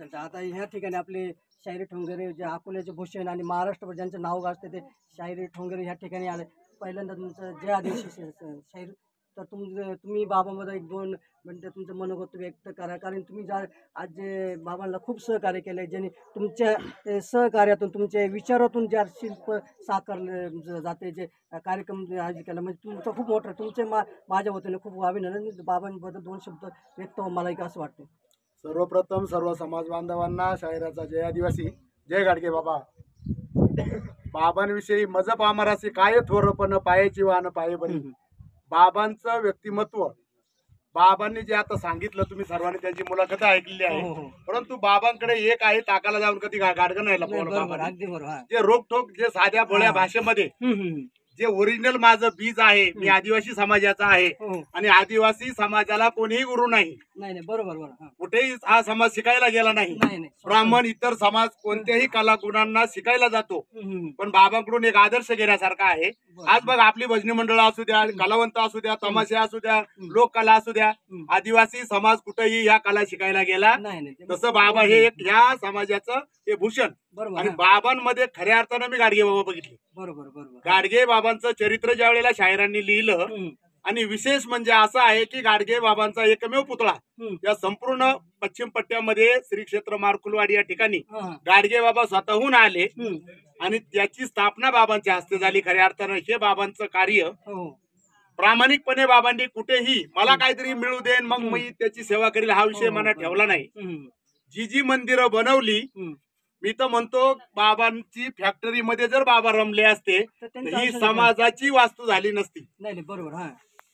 चालतं. आता ह्या ठिकाणी आपले शाहिरी ठोंगरे जे अकोल्याचे भूषण आणि महाराष्ट्रभर ज्यांचं नाव गाजते ते शाहिरी ठोंगरे ह्या ठिकाणी आले. पहिल्यांदा तुमचं जय आदिवासी शाहीर, तर तुम्ही बाबामध्ये एक दोन मिनटं तुमचं मनोगत व्यक्त करा, कारण तुम्ही आज जे बाबांना खूप सहकार्य केलं, ज्यांनी तुमच्या सहकार्यातून तुमच्या विचारातून ज्या शिल्प साकारले जाते, जे कार्यक्रम आयोजित केला, म्हणजे तुमचं खूप मोठं तुमचे माझ्या वतीने खूप अभिनंदन. बाबांबद्दल दोन शब्द व्यक्त मला एक असं वाटतं. सर्वप्रथम सर्व समाज बांधवांना शाहिराचा जय आदिवासी, जय गाडगे बाबा. बाबांविषयी मजप आमारासी काय थोरपण पायाची वाहन पाये बरी. बाबांचं व्यक्तिमत्व, बाबांनी जे आता सांगितलं, तुम्ही सर्वांनी त्यांची मुलाखत ऐकलेली आहे, परंतु बाबांकडे एक आहे, ताकाला जाऊन कधी गाडगं नाही लपवलं. जे रोखोक, जे साध्या भोळ्या भाषेमध्ये जे ओरिजिनल माझं बीज आहे, मी आदिवासी समाजाचा आहे आणि आदिवासी समाजाला कोणीही गुरु नाही. बरोबर. कुठेही हा समाज शिकायला गेला नाही. ब्राह्मण इतर समाज कोणत्याही कला गुणांना शिकायला जातो, पण बाबांकडून एक आदर्श घेण्यासारखा आहे. आज बघ, आपली भजनी मंडळ असू द्या, कलावंत असू द्या, तमाशे असू द्या, लोककला असू द्या, आदिवासी समाज कुठेही या कला शिकायला गेला. तसं बाबा हे एक या समाजाचं हे भूषण. आणि बाबांमध्ये खऱ्या अर्थानं मी गाडगे बाबा बघितले. गाडगे बाबांचं चरित्र ज्या वेळेला शाहिरांनी लिहिलं, आणि विशेष म्हणजे असं आहे की गाडगे बाबांचा एकमेव पुतळा या संपूर्ण पश्चिम पट्ट्यामध्ये श्री क्षेत्र मारकुलवाडी या ठिकाणी गाडगे बाबा स्वतःहून आले आणि त्याची स्थापना बाबांच्या हस्ते झाली. खऱ्या अर्थानं हे बाबांचं कार्य प्रामाणिकपणे बाबांनी कुठेही मला काहीतरी मिळू देन मग मी त्याची सेवा करील हा विषय मनात ठेवला नाही. जी मंदिरं बनवली, मी तर म्हणतो बाबांची फॅक्टरीमध्ये जर बाबा रमले असते तर ही समाजाची वास्तू झाली नसती. बरोबर.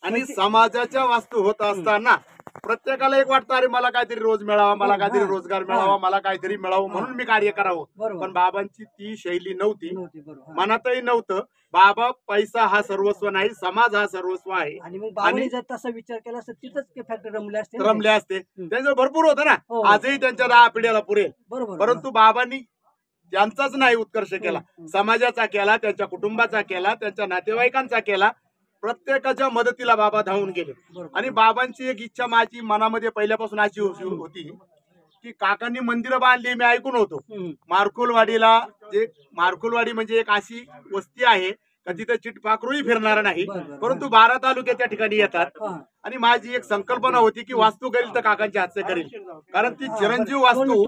आणि समाजाच्या वास्तू होत असताना प्रत्येकाला एक वाटतं, अरे मला काहीतरी रोज मिळावा, मला काहीतरी रोजगार मिळावा, मला काहीतरी मिळावं म्हणून मी कार्य करावं. पण बाबांची ती शैली नव्हती, मनातही नव्हतं. बाबा पैसा हा सर्वस्व नाही, समाज हा सर्वस्व आहे. आणि जर तसा विचार केला असता तिथंच ते फॅक्टरी रमले असते. त्यांचं भरपूर होतं ना, आजही त्यांच्या 10 पिढ्याला पुरेल. परंतु बाबांनी त्यांचाच नाही उत्कर्ष केला, समाजाचा केला, त्यांच्या कुटुंबाचा केला, त्यांच्या नातेवाईकांचा केला. प्रत्येकाच्या मदतीला बाबा धावून गेले. आणि बाबांची एक इच्छा माझी मनामध्ये पहिल्यापासून अशी होती की काकांनी मंदिरं बांधली, मी ऐकून होतो. मारकुलवाडीला, जे मारकुलवाडी म्हणजे एक अशी वस्ती आहे का तिथे चिटपाखरूही फिरणार नाही, परंतु 12 तालुके त्या ठिकाणी येतात. आणि माझी एक संकल्पना होती की वास्तू करील तर काकांच्या हातचे करील, कारण ती चिरंजीव वास्तू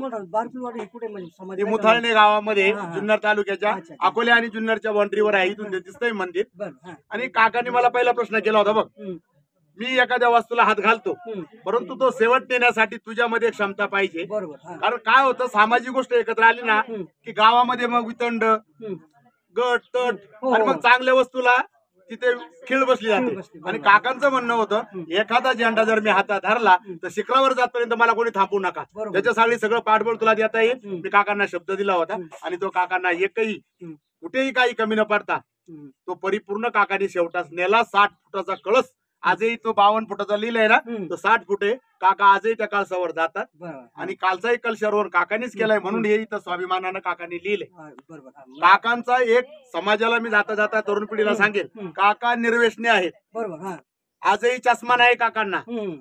मुथाळणे गावामध्ये जुन्नर तालुक्याच्या अकोले आणि जुन्नरच्या बाउंड्रीवर आहे. इथून दिसतंय मंदिर. आणि काकांनी मला पहिला प्रश्न केला होता, बघ मी एखाद्या वस्तूला हात घालतो, परंतु तो शेवट नेण्यासाठी तुझ्यामध्ये क्षमता पाहिजे. कारण काय होतं, सामाजिक गोष्ट एकत्र आली ना की गावामध्ये मग वितंड, गट, तट आणि मग चांगल्या वस्तूला तिथे खीळ बसली जाते. आणि काकांचं म्हणणं होतं, एखादा झेंडा जर मी हातात धरला तर शिखरावर जातपर्यंत मला कोणी थांबू नका, त्याच्यासाठी सगळं पाठबळ तुला देता येईल. मी काकांना शब्द दिला होता आणि तो काकांना एकही कुठेही काही कमी न पडता तो परिपूर्ण काकांनी शेवटास नेला. 60 फुटाचा कळस आजही तो 52 फुटाचा लिहिलाय ना, तो 60 फूट आहे. काका आजही त्या कळसावर जातात. आणि कालचाही कलशारोहण काकांनीच केलाय, म्हणून हे इथं स्वाभिमानानं काकांनी लिहिले. काकांचा एक समाजाला मी जाता जाता तरुण पिढीला सांगेन, काका निर्व्यसनी आहेत. आजही चष्मा नाही काकांना.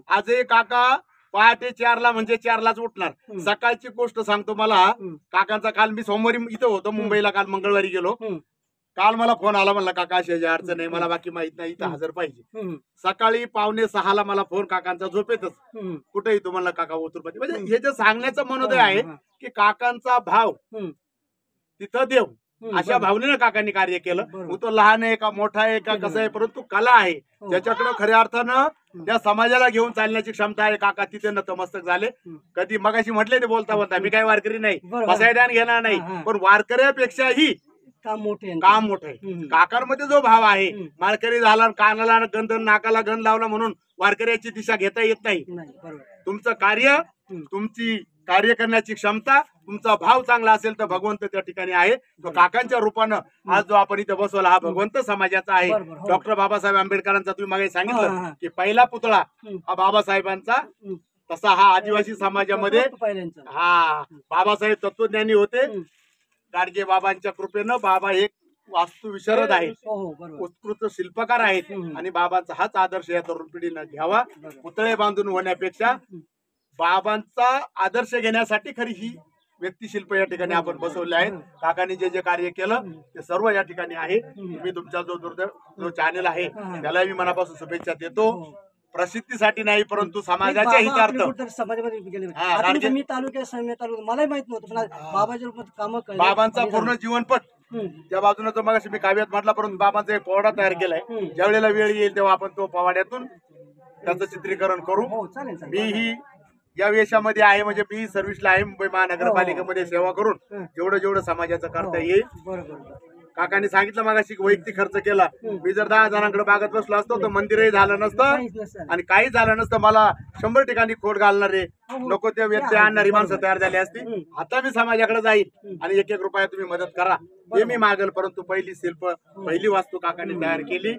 आजही काका पहाटे 4ला म्हणजे 4लाच उठणार. सकाळची गोष्ट सांगतो, मला काकांचा काल मी सोमवारी इथं होतो मुंबईला, काल मंगळवारी गेलो. काल मला फोन आला, म्हणला काका अशी अडचण नाही, मला बाकी माहित नाही, इथं हजर पाहिजे. सकाळी 5:45ला मला फोन काकांचा झोपेतच, कुठे येतो म्हणलं काका ओतूरपती. म्हणजे हे जे सांगण्याचं मनोदय आहे की काकांचा भाव तिथं देव, अशा भावनेनं काकांनी कार्य केलं. मग तो लहान आहे का मोठा आहे का कसं आहे, परंतु कला आहे ज्याच्याकडे खऱ्या अर्थानं त्या समाजाला घेऊन चालण्याची क्षमता आहे. काका तिथे नतमस्तक झाले. कधी मगाशी म्हटले ते बोलता बोलता, मी काही वारकरी नाही, बसायला घेणार नाही, पण वारकऱ्यापेक्षाही काम मोठं आहे. काकांमध्ये जो भाव आहे, माळकरी झाला, कानाला गंध, नाकाला गंध लावला म्हणून वारकऱ्याची दिशा घेता येत नाही. तुमचं कार्य, तुमची कार्य करण्याची क्षमता, तुमचा भाव चांगला असेल तर भगवंत त्या ठिकाणी आहे. तो काकांच्या रूपानं आज जो आपण इथे बसवला हा भगवंत समाजाचा आहे. डॉक्टर बाबासाहेब आंबेडकरांचा तुम्ही मागे सांगितलं की पहिला पुतळा हा बाबासाहेबांचा, तसा हा आदिवासी समाजामध्ये हा बाबासाहेब तत्वज्ञानी होते. गाडगे बाबांच्या कृपेनं बाबा एक वास्तू विशारद आहेत, उत्कृष्ट शिल्पकार आहेत. आणि बाबांचा हाच आदर्श या तरुण पिढीनं घ्यावा. पुतळे बांधून होण्यापेक्षा बाबांचा आदर्श घेण्यासाठी खरी ही व्यक्तिशिल्प या ठिकाणी आपण बसवले आहेत. काकांनी जे जे कार्य केलं ते सर्व या ठिकाणी आहे. तुम्ही तुमचा जो चॅनल आहे त्याला मी मनापासून शुभेच्छा देतो. प्रसिद्धीसाठी नाही परंतु समाजाच्या हितार्थ. समाजामध्ये गेले. हा, आता कारण म्हणजे मी तालुक्यात मलाही माहित नव्हतं, पण बाबाच्या कामं कळली. बाबांचा पूर्ण जीवनपट त्या बाजूने जो मगाशी मी काव्यात म्हटला, परंतु बाबांचा एक पोवाडा तयार केलाय. ज्या वेळेला वेळ येईल तेव्हा आपण तो पोवाड्यातून त्याचं चित्रीकरण करू. हो, चालेल चालेल. मी ही या वेशामध्ये आहे म्हणजे मी सर्व्हिसला आहे मुंबई महानगरपालिकेमध्ये सेवा करून जेवढं समाजाचं करता येईल. बरोबर. काकांनी सांगितलं मगाशी वैयक्तिक खर्च केला. मी जर 10 जणांकडे बागत बसलो असतो तर मंदिरही झालं नसतं आणि काही झालं नसतं. मला 100 ठिकाणी खोड घालणारे नको ते व्यक्ती आणणारी माणसं तयार झाली असती. आता मी समाजाकडे जाईल आणि 1-1 रुपया तुम्ही मदत करा हे मी मागेल. परंतु पहिली शिल्प पहिली वास्तू काकांनी तयार केली.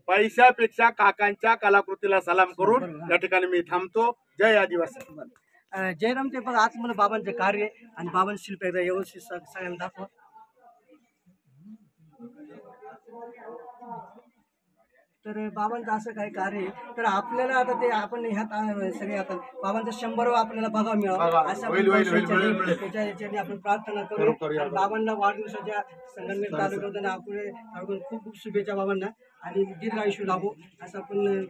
पैशापेक्षा काकांच्या कलाकृतीला सलाम करून या ठिकाणी मी थांबतो. जय आदिवासी. जयराम ते बघा, आज मला बाबांचे कार्य आणि बाबांचे शिल्प एकदा व्यवस्थित सगळ्यांना दाखवा. तर बाबांचं असं काही कार्य आहे. तर आपल्याला आता ते आपण ह्यात सगळे आता बाबांचा 100वा आपल्याला बघा मिळावा असं त्याच्या याच्याने आपण प्रार्थना करू. आणि बाबांना वाढदिवसाच्या संगमनेर तालुक्यात आपण खूप खूप शुभेच्छा बाबांना आणि दीर्घ आयुष्य लाभो असं आपण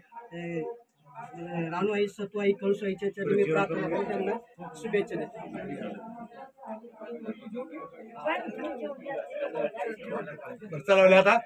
रानूआई सतुआई कळसूआईच्या चरणी मी प्रार्थना करून त्यांना शुभेच्छा देतो. चला आता